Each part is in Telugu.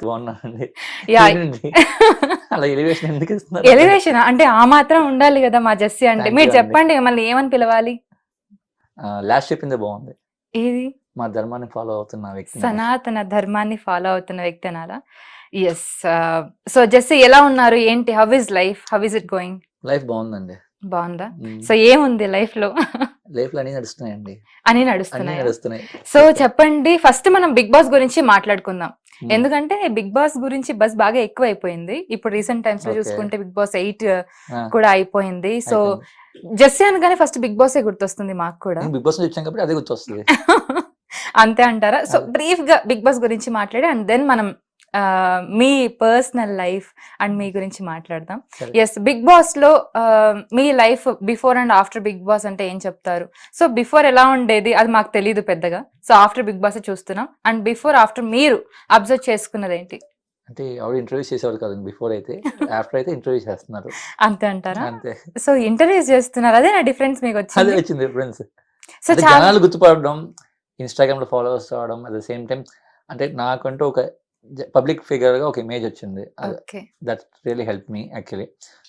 బాగున్నానండి. యా ఏంటండి అలా ఎలివేషన్ ఎందుకు ఇస్తున్నారు? ఎలివేషన్ అంటే ఆ మాత్రం ఉండాలి కదా మా జెస్సీ అంటే. థ్యాంక్ యూ మీరు అండి. చెప్పండి మళ్ళీ ఏమని పిలవాలి? లాస్ట్ చెప్పిందే బాగుంది. ఏది? మా ధర్మాన్ని ఫాలో అవుతున్న వ్యక్తిని. సనాతన ధర్మాన్ని ఫాలో అవుతున్న వ్యక్తి అనాలా? యెస్. సో జెస్సీ ఎలా ఉన్నారు? ఏంటి? How is life? How is it going? Life బాగుందండి. బావుందా? హ్మ్. సో ఏముంది లైఫ్‌లో? లైఫ్‌లో అన్నీ నడుస్తున్నాయండి. అన్నీ అన్నీ నడుస్తున్నాయా? నడుస్తున్నాయి. సో చెప్పండి ఫస్ట్ మనం 'బిగ్ బాస్' గురించి మాట్లాడుకుందాం. హ్మ్. ఎందుకంటే 'బిగ్ బాస్' గురించి బజ్ బాగా ఎక్కువైపోయింది. ఇప్పుడు రీసెంట్ టైమ్స్‌లో ఓకే. చూసుకుంటే 'బిగ్ బాస్ 8' ఆ! కూడా అయిపోయింది. సో అయిపోయింది. జెస్సీ అనగానే ఫస్ట్ 'బిగ్ బాసే' గుర్తొస్తుంది మాకు కూడా. నేను బిగ్ బాస్ నుంచి వచ్చాను కాబట్టి అదే గుర్తొస్తది. అంతే అంటారా? సో అదే. బ్రీఫ్‌గా 'బిగ్ బాస్' గురించి మాట్లాడి అండ్ దెన్ మనం మీ పర్సనల్ లైఫ్ అండ్ మీ గురించి మాట్లాడదాం. సరే. యెస్. 'బిగ్ బాస్‌లో' మీ life before and after 'Bigg Boss' అంటే ఏం చెప్తారు? సో బిఫోర్ ఎలా ఉండేది? అది మాకు తెలీదు పెద్దగా. సో ఆఫ్టర్ 'బిగ్ బాసే' చూస్తున్నాం. అండ్ బిఫోర్, ఆఫ్టర్ మీరు అబ్జర్వ్ చేసుకున్నదేంటి? అంటే ఆవిడ ఇంటర్వ్యూస్ చేసేవారు కాదండి బిఫోర్ అయితే. ఆఫ్టర్ అయితే ఇంటర్వ్యూ చేస్తున్నారు. అంతే అంటారా? అంతే. సో ఇంటర్వ్యూస్ చేస్తున్నారు. అదేనా డిఫరెన్స్ అదే మీకొచ్చింది? వచ్చింది డిఫరెన్స్. సో అంటే చాలా జనాలు గుర్తుపడడం, ఇన్‌స్టాగ్రామ్‌లో ఫాలోవర్స్ రావడం, అట్ ద సేమ్ టైమ్ అంటే నాకంటూ ఒక పబ్లిక్ ఫిగర్‌గా ఒక ఇమేజ్ వచ్చింది. Okay. That really help me actually.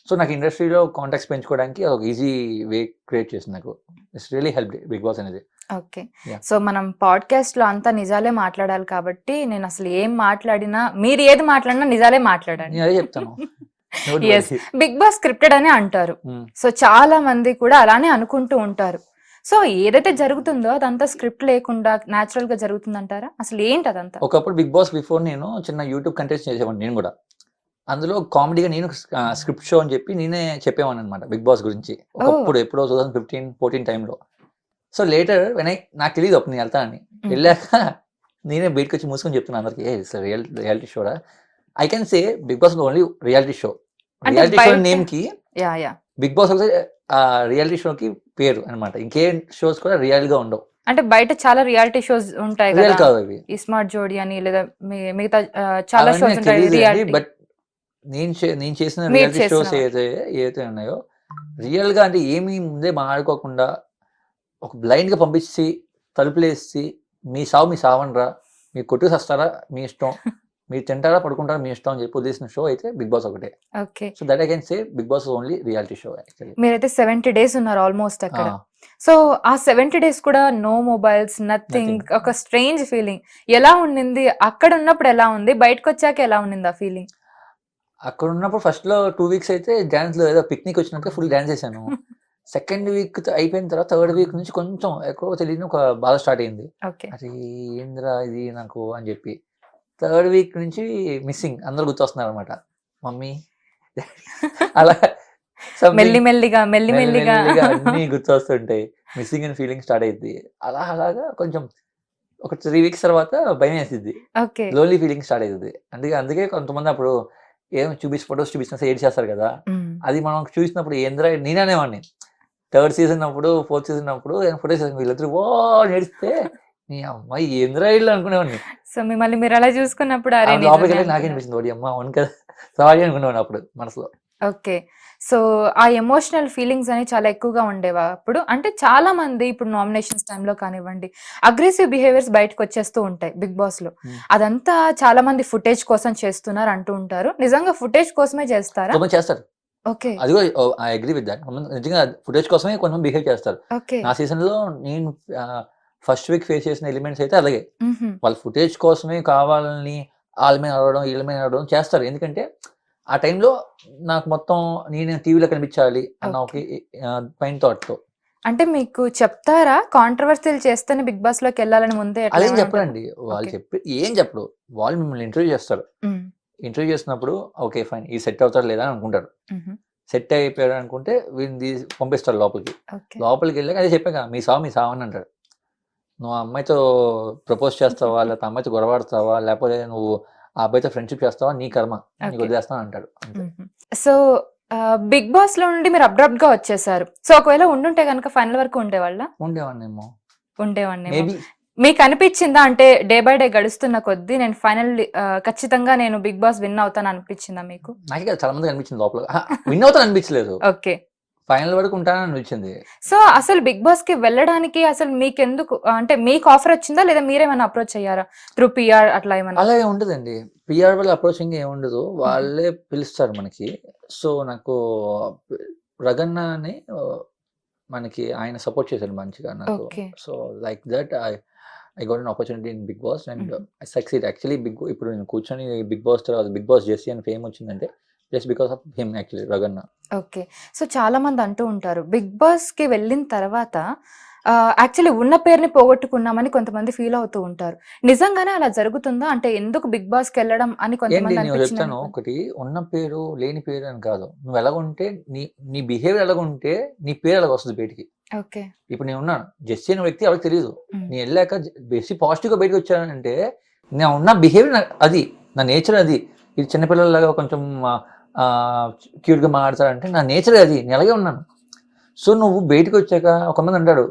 So నాకు ఇండస్ట్రీలో కాంటాక్ట్స్ పెంచుకోవడానికి ఒక ఈజీ వే క్రియేట్ చేసింది నాకు. It's really helped Bigg Boss అనేది. ఓకే. యాహ్! సో మనం పాడ్‌కాస్ట్‌లో అంతా నిజాలే మాట్లాడాలి కాబట్టి నేనసలు ఏం మాట్లాడినా మీరు ఏది మాట్లాడినా నిజాలే మాట్లాడండి. నేను అదే చెప్తాను. Don't yes. Worry. 'Bigg Boss' scripted అని అంటారు. హ్మ్. సో చాలా మంది కూడా అలానే అనుకుంటూ ఉంటారు. సో ఏదైతే జరుగుతుందో అదంతా స్క్రిప్ట్ లేకుండా నేచురల్‌గా జరుగుతుందంటారా? అసలు ఏంటి అదంతా? ఒకప్పుడు బిగ్ బాస్ బిఫోర్ నేను చిన్న యూట్యూబ్ కంటెస్ట్ చేసేవాడిని నేను గూడా. అందులో కామెడీగా నేను స్క్రిప్ట్ షో అని చెప్పి నేనే చెప్పేవాడిననమాట బిగ్ బాస్ గురించి. ఓహ్! ఒకప్పుడు ఎప్పుడో 2015, 14 టైమ్‌లో. సో లేటర్ నాకు తెలీదు అప్పుడు నేను ఎళ్తానని. హుహు. ఎళ్ళాక నేనే బయటకొచ్చి మూసుకొని చెప్తున్నా అందరికి. "ఏయ్! ఇట్స్ రియాలిటీ షోరా?" I can say big boss only reality show. అంటే రియాలిటీ షో బయట నేమ్‌కి యాహ్! బిగ్ బాస్ ఒకటే రియాలిటీ షోకి పేరు అనమాట. ఇంకేం షోస్ కూడా రియల్‌గా ఉండవు. అంటే బయట చాలా రియాలిటీ షోస్ ఉంటాయి రియల్ కదా! కాదు అవి. ఈ 'స్మార్ట్ జోడీ' అని లేదా మిగతా చాలా అవన్నీ షోస్ నాకు ఉంటాయి తెలీదులెండి. రియాలిటీ. బట్ నేను చేసిన మీరు రియాలిటీ షోస్ చేసినవా? ఏవైతే ఉన్నాయో రియల్‌గా అంటే ఏమి ముందే మాట్లాడుకోకుండా ఒక బ్లైండ్‌గా పంపించి తలుపులేసి మీ సావు మీరు సావండిరా. మీరు కొట్టుకు సస్తారా మీ ఇష్టం. మీరు తింటారా, పడుకుంటారా మీ ఇష్టం అని చెప్పి వదిలేసిన షో అయితే బిగ్ బాస్ ఒకటే. Okay. So that I can say big boss only reality show actually. మీరైతే 70 డేస్ ఉన్నారు ఆల్‌మోస్ట్ ఆ! అక్కడ. సో ఆ 70 డేస్ కూడా నో మొబైల్స్, నథింగ్ నథింగ్. ఒక స్ట్రేంజ్ ఫీలింగ్. ఎలా ఉండింది? అక్కడ ఉన్నప్పుడు ఎలా ఉంది? బయటకొచ్చాక ఎలా ఉండింది ఆ ఫీలింగ్? అక్కడ ఉన్నప్పుడు ఫస్ట్‌లో 2 వీక్స్ అయితే డాన్స్‌లో ఏదో పిక్నిక్ వచ్చినట్టు ఫుల్ డాన్స్ చేశాను. సెకండ్ వీక్ అయిపోయిన తర్వాత థర్డ్ వీక్ నుంచి కొంచెం ఎక్కడో తెలియని ఒక బాధ స్టార్ట్ అయింది. ఓకే. అరే! ఏందిరా ఇది నాకు అని చెప్పి. థర్డ్ వీక్ నుంచి మిస్సింగ్ అందరూ గుర్తొస్తున్నారనమాట. మమ్మీ, అలా సంథింగ్ మెల్లిమెల్లిగా, మెల్లిమెల్లిగా మెల్లిమెల్లిగా అన్నీ గుర్తొస్తుంటాయి. మిస్సింగ్ అనే ఫీలింగ్ స్టార్ట్ అయిద్ది. అలాగా కొంచెం ఒక 3 వీక్స్ తర్వాత భయమేసిద్ది. ఓకే. లోన్లీ ఫీలింగ్ స్టార్ట్ అయితది. అందుకే కొంతమంది అప్పుడు ఫోటోస్ చూపించినా ఏడ్చేస్తారు కదా! హ్మ్. అది మనం చూసినప్పుడు ఏందిరా నేనే అనేవాడిని. థర్డ్ సీజన్ అప్పుడు, ఫోర్త్ సీజన్ అప్పుడు ఫోటోస్ వీళ్ళిద్దరూ ఓ అని ఏడిస్తే నీ అమ్మ ఏందిరా ఈళ్ళు అనుకునేవాడిని. సో మిమ్మల్ని మీరు అలా చూసుకున్నప్పుడు అరే నిజమే లోపలికెళ్ళాక నాకే అనుకున్నారు. అనిపించింది ఓడియమ్మ అవును కదా! సారీ అనుకునేవాడిని అప్పుడు మనసులో. ఓకే. సో ఆ ఎమోషనల్ ఫీలింగ్స్ అనేవి చాలా ఎక్కువగా ఉండేవా అప్పుడు? అంటే చాలా మంది ఇప్పుడు నామినేషన్స్ టైమ్‌లో కానివ్వండి, అగ్రెసివ్ బిహేవియర్స్ బయటకొచ్చేస్తూ ఉంటాయి 'బిగ్ బాస్‌లో'. హ్మ్. అదంతా చాలా మంది ఫుటేజ్ కోసం చేస్తున్నారు అంటూ ఉంటారు. నిజంగా ఫుటేజ్ కోసమే చేస్తారా? కొంతమంది చేస్తారు. ఓకే. అది కూడా ఐ అగ్రీ విత్ థట్. కొంతమంది నిజంగా ఫుటేజ్ కోసమే కొంతమంది బిహేవ్ చేస్తారు. ఓకే. నా సీజన్‌లో నేను ఫస్ట్ వీక్ ఫేస్ చేసిన ఎలిమెంట్స్ అయితే అలాగే. హుహు. వాళ్ళు ఫుటేజ్ కోసమే కావాలని ఆళ్ళ మీద అరవడం, ఈళ్ళ మీద అరవడం చేస్తారు. ఎందుకంటే ఆ టైంలో నాకు మొత్తం నేను టీవీలో కనిపించాలి అన్న ఒక ఓకే. పైన థాట్‌తో. అంటే మీకు చెప్తారా? కాంట్రోవర్సీలు చేస్తేనే 'బిగ్ బాస్‌లోకెళ్ళాలని' ముందే అట్లా అదేం ఏమైనా ఉంటదా? చెప్పరండి. వాళ్ళు ఓకే. ఏం చెప్పరు. వాళ్ళు మిమ్మల్ని ఇంటర్వ్యూ చేస్తారు. హ్మ్. ఇంటర్వ్యూ చేసినప్పుడు ఓకే. ఫైన్. ఇది సెట్ అవుతాడా లేదా అని అనుకుంటారు. హుహు. సెట్ అయిపోయాడు అనుకుంటే వీడిని పంపిస్తారు లోపలికి. ఓకే. లోపలికెళ్ళాక అదే చెప్పాగా మీ సావు అని అంటాడు. నువ్వు ఆ అమ్మాయితో ప్రపోజ్ చేస్తావా? లేకపోతే ఆ అమ్మాయితో గొడవాడతావా? లేకపోతే నువ్వు ఆ అబ్బాయితో ఫ్రెండ్‌షిప్ చేస్తావా? నీ కర్మ. నీకు ఓకే. వదిలేస్తాను అంటాడు. అంతే. హుహు. సో 'బిగ్ బాస్‌లో' నుండి మీరు అబ్రప్ట్‌గా వచ్చేసారు. సో ఒకవేళ ఉండుంటే గనుక ఫైనల్ వరకు ఉండేవాళ్ళా? ఉండేవాడినేమో. ఉండేవాడినేమో. మేబీ మీకనిపిచ్చిందా? అంటే డే బై డే గడుస్తున్న కొద్దీ నేను ఖచ్చితంగా నేను 'బిగ్ బాస్' విన్ అవుతాను అనిపిచ్చిందా మీకు? నాకే కాదు చాలా మందికి అనిపించింది లోపల. అహా! విన్ అవుతాను అనిపించలేదు. ఓకే. ఫైనల్ వరకు ఉంటానని అనిపించింది. సో అసలు బిగ్ బాస్ కి వెళ్ళడానికి అసలు మీకెందుకు అంటే మీకు ఆఫర్ వచ్చిందా లేదా మీరేమైనా అప్రోచ్ అయ్యారా త్రూ పిఆర్ అట్లా ఏమన్నా? అలా ఉంటదండి. పిఆర్ వల్ల అప్రోచింగ్ ఏమి ఉండదు, వాళ్ళే పిలుస్తారు మనకి. సో నాకు రగన్న అని మనకి ఆయన సపోర్ట్ చేశాడు మంచిగా నాకు. Okay. So like that I got an opportunity in Bigg Boss and I succeed actually. ఇప్పుడు నేను కూర్చొని బిగ్ బాస్ తర్వాత బిగ్ బాస్ జెస్సీ అని ఫేమ్ వచ్చిందంటే just because of him actually, రగన్న. ఓకే. సో చాలా మంది అంటూ ఉంటారు బిగ్ బాస్ కి వెళ్ళిన తర్వాత యాక్చువల్లీ ఉన్న పేరుని పోగొట్టుకున్నామని కొంతమంది ఫీల్ అవుతూ ఉంటారు. నిజంగానే అలా జరుగుతుందా? అంటే ఎందుకు బిగ్ బాస్ కి వెళ్ళడం అని ఏంటి కొంతమంది నేను చెప్తాను అనిపించింది. ఒకటి, ఉన్న పేరు లేని పేరు అని కాదు. నువ్వు ఎలాగుంటే నీ బిహేవియర్ ఎలాగుంటే నీ పేరు ఎలాగ వస్తుంది బయటికి. ఓకే. ఇప్పుడు నేను ఉన్నాను, జెస్సీ అనే వ్యక్తి ఎవరికి తెలియదు. ఉమ్. నేను వెళ్ళాక జెస్సీ పాజిటివ్గా బయటకు వచ్చానంటే నేను ఉన్న బిహేవియర్ అది, నా నేచర్ అది. ఇది చిన్నపిల్లలాగా కొంచెం క్యూట్గా మాట్లాడతారంటే నా నేచర్ అది, నేను అలాగే ఉన్నాను. సో నువ్వు బయటకు వచ్చాక కొంతమంది అంటాడు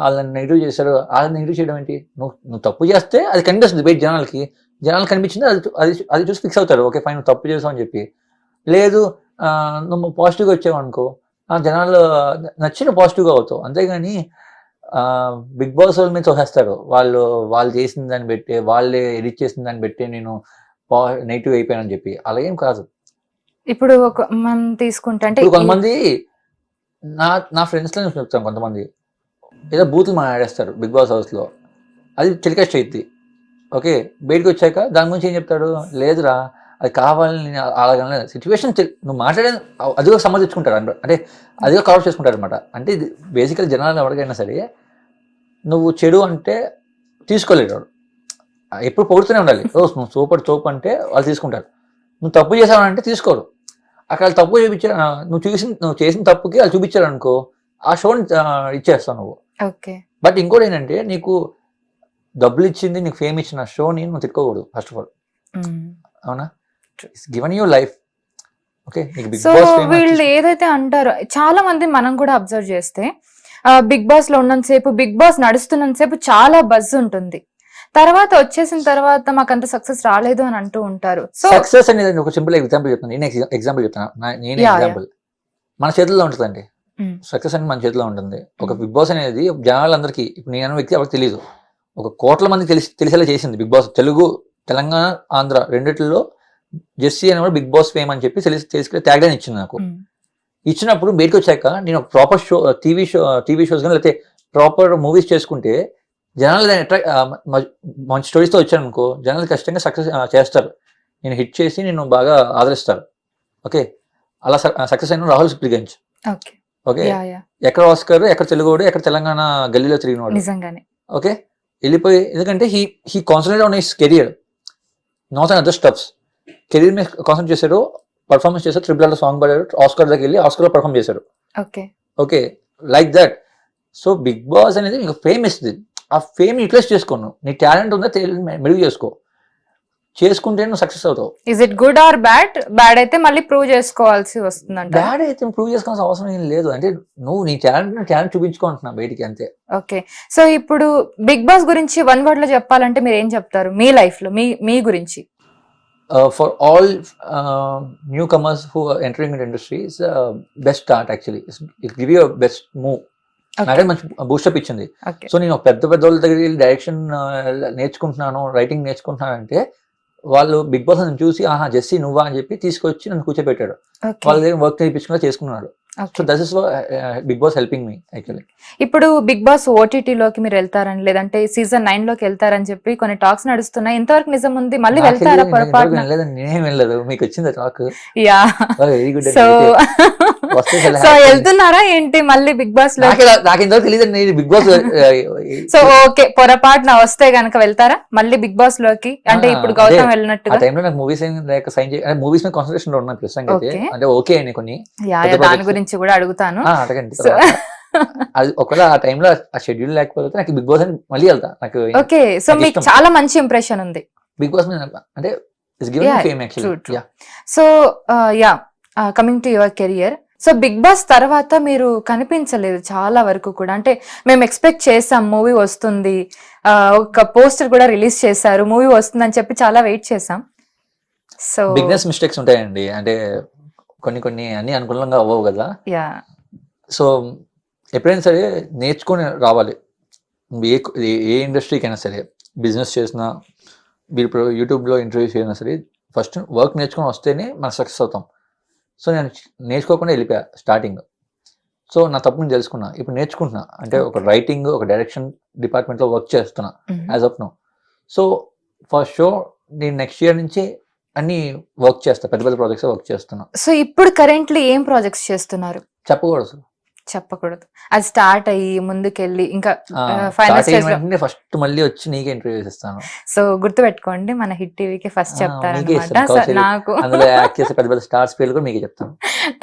వాళ్ళని నెగిటివ్ చేశారు, వాళ్ళని నెగిటివ్ చేయడం ఏంటి? నువ్వు తప్పు చేస్తే అది కనిపిస్తుంది బయట జనాలకు కనిపించింది, అది చూసి ఫిక్స్ అవుతారు. ఓకే ఫైన్, నువ్వు తప్పు చేసావు అని చెప్పి. లేదు నువ్వు పాజిటివ్గా వచ్చావు అనుకో, జనాలు నచ్చిన పాజిటివ్గా అవుతావు. అంతేగాని బిగ్ బాస్ వాళ్ళ మీద తోసేస్తారు. వాళ్ళు చేసిన దాన్ని బట్టి, వాళ్ళే ఎడిట్ చేసిన దాన్ని బట్టి నేను నెగిటివ్ అయిపోయానని చెప్పి. అలా ఏం కాదు. ఇప్పుడు మనం తీసుకుంటే అంటే ఇప్పుడు కొంతమంది నా ఫ్రెండ్స్లో నేను చెప్తాను, కొంతమంది ఏదో బూతులు మాట్లాడేస్తారు బిగ్ బాస్ హౌస్లో, అది టెలికాస్ట్ అయ్యిద్ది. ఓకే బయటకు వచ్చాక దాని గురించి ఏం చెప్తాడు? లేదురా అది కావాలని అలాగనే సిచ్యువేషన్ నువ్వు మాట్లాడేది అదిగా సంబంధించుకుంటారు అంటే అదిగా కవర్ చేసుకుంటారు అనమాట. అంటే ఇది బేసికల్ జనాలు ఎవరికైనా సరే నువ్వు చెడు అంటే తీసుకోలేడు, ఎప్పుడు పొగుడుతూనే ఉండాలి. నువ్వు సూపర్ తోపు అంటే వాళ్ళు తీసుకుంటారు. నువ్వు తప్పు చేసావంటే తీసుకోరు. అక్కడ తప్పు చూపించారు, నువ్వు చేసిన తప్పుకి వాళ్ళు చూపించారు అనుకో, ఆ షోని ఇచ్చేస్తావు నువ్వు. ఓకే. బట్ ఇంకోటి ఏంటంటే నీకు డబ్బులు ఇచ్చింది, నీకు ఫేమ్ ఇచ్చిన షోని నువ్వు తిట్టుకోకూడదు ఫస్ట్ ఆఫ్ ఆల్. అవునా? Given your life. Okay so వీళ్ళు ఏదైతే అంటారో చాలా మంది మనం కూడా అబ్జర్వ్ చేస్తే బిగ్ బాస్ లో ఉన్నంతసేపు, బిగ్ బాస్ నడుస్తున్నంతసేపు చాలా బజ్ ఉంటుంది. తర్వాత వచ్చేసిన తర్వాత మాకు అంత సక్సెస్ రాలేదు అని అంటూ ఉంటారు. సో సక్సెస్ అనేది ఒక సింపుల్ ఎగ్జాంపుల్ చెప్తాను. నేను ఎగ్జాంపుల్ చెప్తాను. ఎగ్జాంపుల్ మన చేతుల్లో ఉంటుందండి. సక్సెస్ అనేది మన చేతిలో ఉంటుంది. ఒక బిగ్ బాస్ అనేది జనాలందరికీ, ఇప్పుడు నేను వ్యక్తి ఎవరికి తెలియదు, ఒక కోట్ల మంది తెలిసేలా చేసింది బిగ్ బాస్. తెలుగు, తెలంగాణ, ఆంధ్ర రెండిట్లో జెస్సీ అని కూడా బిగ్ బాస్ ఫేమ్ అని చెప్పి తెలిసి ట్యాగ్ లైన్ ఇచ్చింది నాకు. ఇచ్చినప్పుడు బయటకు వచ్చాక నేను ఒక ప్రాపర్ షో, టీవీ షోస్ కానీ లేకపోతే ప్రాపర్ మూవీస్ చేసుకుంటే జనాలు మంచి స్టోరీస్తో వచ్చాను అనుకో, జనాలు ఖచ్చితంగా సక్సెస్ చేస్తారు. నేను హిట్ చేసి నేను బాగా ఆదరిస్తారు. ఓకే అలా సక్సెస్ అయిన రాహుల్ సిప్లిగంజ్. ఓకే ఎక్కడ ఆస్కర్, ఎక్కడ తెలుగువాడు, ఎక్కడ తెలంగాణ గల్లీలో తిరిగినవాడు. నిజంగానే. ఓకే వెళ్ళిపోయి, ఎందుకంటే he concentrate on his career, not on other stuffs. Career మీద కాన్సన్ట్రేట్ చేశాడు, పర్ఫార్మెన్స్ చేశాడు, ట్రిపుల్ సాంగ్ పాడాడు, ఆస్కర్ దగ్గరికి వెళ్ళి ఆస్కర్ లో పర్ఫార్మ్ చేశాడు. Okay like that. So Bigg Boss అనేది నీకు ఫేమ్ ఇస్తుంది. ఆ ఫేమ్ యూటిలైజ్ చేసుకోను. నీ టాలెంట్ ఉందా మెరుగు చేసుకుంటే నువ్వు సక్సెస్ అవుతావు. Is it good or bad? Bad అయితే మళ్ళీ ప్రూవ్ చేసుకోవాల్సి వస్తుంది. బ్యాడ్ అయితే ప్రూవ్ చేసుకోవాల్సిన అవసరం ఏం లేదు. అంటే నువ్వు నీ టాలెంట్ చూపించుకుంటున్నావు బయటికి, అంతే. ఓకే సో ఇప్పుడు బిగ్ బాస్ గురించి వన్ వర్డ్ లో చెప్పాలంటే మీరు ఏం చెప్తారు మీ లైఫ్ లో మీ గురించి? For all new comers who entering in industry is best start actually. It give you best move. నాకే మంచి బూస్టప్ ఇచ్చింది. సో నేను పెద్ద వాళ్ళ దగ్గరికి వెళ్ళి డైరెక్షన్ నేర్చుకుంటున్నాను, రైటింగ్ నేర్చుకుంటున్నాను అంటే వాళ్ళు బిగ్ బాస్ నన్ను చూసి జెస్సీ నువ్వా అని చెప్పి తీసుకొచ్చి నన్ను కూర్చోబెట్టాడు. వాళ్ళ దగ్గర వర్క్ నేర్పించుకున్నా చేసుకున్నాడు. So that is Bigg Boss helping me actually. ఇప్పుడు బిగ్ బాస్ ఓటీటీ లోకి మీరు వెళ్తారని, లేదంటే సీజన్ 9 లోకి వెళ్తారని చెప్పి కొన్ని టాక్స్ నడుస్తున్నాయి. ఎంతవరకు నిజం ఉంది? మళ్ళీ వెళ్తారా? పొరపాటు నేనేం వెళ్ళలేదు. మీకు వచ్చింది talk? Yeah. Very good. So వెళ్తున్నారా ఏంటి మళ్ళీ బిగ్ బాస్ లో? నాకు ఇంతవరకు తెలియదు బిగ్ బాస్. సో ఓకే పొరపాటున వస్తే గనక వెళ్తారా మళ్ళీ బిగ్ బాస్ లోకి? అంటే ఇప్పుడు గౌతమ్ వెళ్ళినట్టుగా. ఆ టైంలో నాకు మూవీస్ లేక సైన్ చేయాలి, మూవీస్ మీద కాన్సన్ట్రేషన్ లో ఉన్నాను ప్రస్తుతం అయితే. అంటే ఓకే అని కొన్ని దాని గురించి కూడా అడుగుతాను. అడగండి. అది ఒకవేళ ఆ టైంలో ఆ షెడ్యూల్ లేకపోతే నాకు బిగ్ బాస్ అని మళ్ళీ వెళ్తా. నాకు ఓకే సో మీకు చాలా మంచి ఇంప్రెషన్ ఉంది బిగ్ బాస్ మీద. అంటే it's given fame actually. So yeah coming to your career. So Bigg boss తర్వాత మీరు కనిపించలేదు చాలా వరకు కూడా. అంటే మేము ఎక్స్పెక్ట్ చేసాం మూవీ వస్తుంది, ఒక పోస్టర్ కూడా రిలీజ్ చేశారు, మూవీ వస్తుందని చెప్పి చాలా వెయిట్ చేసాం. సో బిజినెస్ మిస్టేక్స్ ఉంటాయండి. అంటే కొన్ని అన్ని అనుకూలంగా అవ్వవు కదా. యా సో ఎప్పుడైనా సరే నేర్చుకొని రావాలి. ఏ ఏ ఇండస్ట్రీకైనా సరే, బిజినెస్ చేసినా, మీరు ఇప్పుడు యూట్యూబ్లో ఇంటర్వ్యూస్ చేసినా సరే, ఫస్ట్ వర్క్ నేర్చుకొని వస్తేనే మనం సక్సెస్ అవుతాం. సో నేను నేర్చుకోకుండా వెళ్ళిపోయా స్టార్టింగ్. సో నా తప్పుని తెలుసుకున్నా, ఇప్పుడు నేర్చుకుంటున్నా. అంటే ఒక రైటింగ్, ఒక డైరెక్షన్ డిపార్ట్మెంట్లో వర్క్ చేస్తున్నా as of now. So for sure నేను నెక్స్ట్ ఇయర్ నుంచి అన్ని వర్క్ చేస్తా, పెద్ద పెద్ద ప్రాజెక్ట్స్ వర్క్ చేస్తున్నా. సో ఇప్పుడు కరెంట్లీ ఏం ప్రాజెక్ట్స్ చేస్తున్నారు? చెప్పకూడదు, చెప్పకూడదు. అది స్టార్ట్ అయ్యి ముందుకెళ్ళి ఇంకా ఫైనల్ స్టేజ్ లో ఫస్ట్ మళ్ళీ వచ్చి నీకే ఇంటర్వ్యూ ఇస్తాను. సో గుర్తు పెట్టుకోండి, మన హిట్ టీవీకి ఫస్ట్ చెప్తారన్నమాట. నాకు అందులో యాక్ట్ చేసే పెద్ద పెద్ద స్టార్స్ పేర్లు కూడా మీకే చెప్తాను.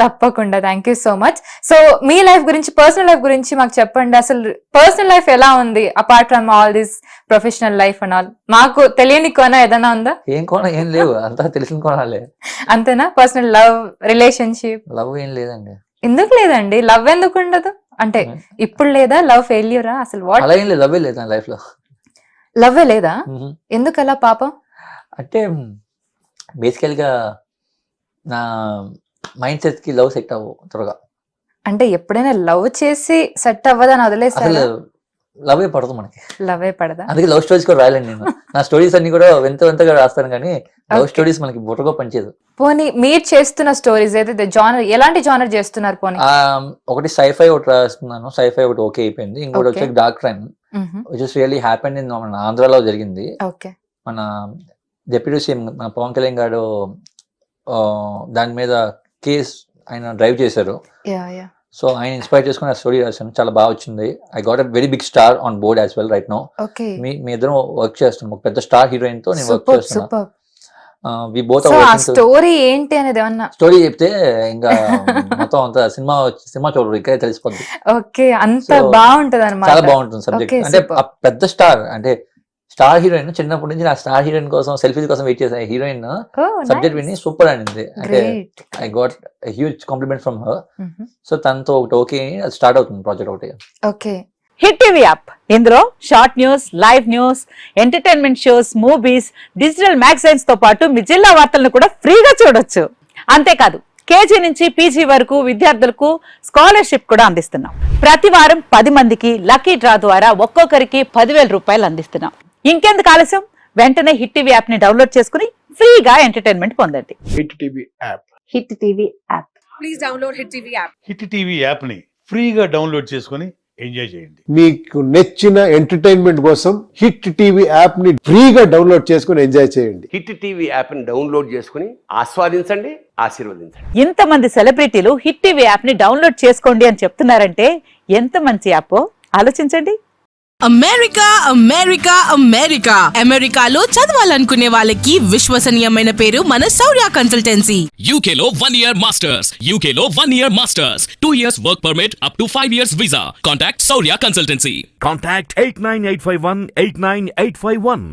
తప్పకుండా. Thank you so much. So me life గురించి, పర్సనల్ లైఫ్ గురించి మాకు చెప్పండి. అసలు పర్సనల్ లైఫ్ ఎలా ఉంది apart from all this professional life and all? మాకు తెలియని కోణ ఏదైనా ఉందా? ఏం కోణ ఏం లేవు, అంతా తెలిసిన కోణాలే. అంతేనా? Personal love, relationship? లవ్ ఏం లేదండి. ఎందుకు లేదండి? లవ్ ఎందుకు ఉండదు? అంటే ఇప్పుడు లేదా? లవ్ ఫెయిల్యూరా అసలు? వాట్? అలా ఏం లేదు, లవ్ లేదు నా లైఫ్ లో. లవ్వే లేదా? ఎందుకు అలా పాపం? అంటే బేసికల్ గా నా మైండ్ సెట్ కి లవ్ సెట్ అవ్వు త్వరగా. అంటే ఎప్పుడైనా లవ్ చేసి సెట్ అవ్వదని వదిలేసారా? అసలు లవ్ పడదు మనకి. లవే పడదా? అందుకే లవ్ స్టోరీస్ కూడా రాయలేను నేను. నా స్టోరీస్ అన్ని కూడా వింతగా రాస్తాను, కానీ లవ్ స్టోరీస్ మనకి బుర్రగా పనిచేయదు. పోనీ మీరు చేస్తున్న స్టోరీస్ ఏదైతే జానర్, ఎలాంటి జానర్ చేస్తున్నారు? పోనీ ఒకటి సైఫై ఒకటి రాస్తున్నాను, సైఫై ఒకటి ఓకే అయిపోయింది. ఇంకోటి వచ్చి dark crime which is really happened in మన ఆంధ్రాలో జరిగింది. మన డిప్యూటీ సీఎం మన పవన్ కళ్యాణ్ గారు దాని మీద కేస్ ఆయన డ్రైవ్ చేశారు. సో ఆయన ఇన్స్పైర్ చేసుకుని ఆ స్టోరీ రాశాను, చాలా బాగా వచ్చింది. I got a very big star on board as well right now. మీ ఇద్దరం వర్క్ చేస్తున్నాం, ఒక పెద్ద స్టార్ హీరోయిన్ తో నేను వర్క్ చేస్తున్నా. వి బోత్ స్టోరీ ఏంటి అనేది ఏమన్నా స్టోరీ చెప్తే ఇంకా మొత్తం అంత సినిమా చూడరు, ఇక్కడే తెలిసిపోద్ది. ఓకే, అంత బాగుంటది అన్నమాట. చాలా బాగుంటుంది సబ్జెక్ట్. అంటే పెద్ద స్టార్, అంటే స్టార్ హీరోయిన్. చిన్నప్పటి నుంచి నా స్టార్ హీరోయిన్ కోసం, సెల్ఫీ కోసం వెయిట్ చేసే హీరోయిన్ సబ్జెక్ట్ విని సూపర్ అనింది. అంటే I got huge compliment from her. So తనతో ఒకటి ఓకే స్టార్ట్ అవుతుంది ప్రాజెక్ట్ ఒకటి. ఓకే. హిట్ టీవీ యాప్, ఇందులో short news, live news, entertainment shows, movies, digital magazines తో పాటు మీ జిల్లా వార్తలను కూడా ఫ్రీగా చూడొచ్చు. అంతేకాదు కేజీ నుంచి పీజీ వరకు విద్యార్థులకు స్కాలర్షిప్ కూడా అందిస్తున్నాం. ప్రతి వారం 10 మందికి లక్కీ డ్రా ద్వారా ఒక్కొక్కరికి 10,000 రూపాయలు అందిస్తున్నాం. ఇంకెందుకు ఆలస్యం, వెంటనే హిట్ టీవీ యాప్ ని డౌన్లోడ్ చేసుకుని ఫ్రీగా ఎంటర్టైన్మెంట్ పొందండి. Hit TV app. Hit TV app. Please download hit TV app. Hit TV app ని ఫ్రీగా డౌన్లోడ్ చేసుకొని ఎంజాయ్ చేయండి. మీకు నచ్చిన ఎంటర్టైన్మెంట్ కోసం హిట్ టీవీ యాప్ ని ఫ్రీగా డౌన్లోడ్ చేసుకుని ఎంజాయ్ చేయండి. హిట్ టీవీ యాప్ ని డౌన్లోడ్ చేసుకుని ఆస్వాదించండి, ఆశీర్వదించండి. ఇంతమంది సెలబ్రిటీలు హిట్ టీవీ యాప్ ని డౌన్లోడ్ చేసుకోండి అని చెప్తున్నారంటే ఎంత మంచి యాప్ ఆలోచించండి. అమెరికా అమెరికా అమెరికా అమెరికాలో చదవాలనుకునే వాళ్ళకి విశ్వసనీయమైన పేరు మన శౌర్య కన్సల్టెన్సీ. UK లో 1 year masters. UK లో 1 year masters. 2 years work permit up to 5 years visa. Contact Saurya Consultancy. Contact 89851 89851.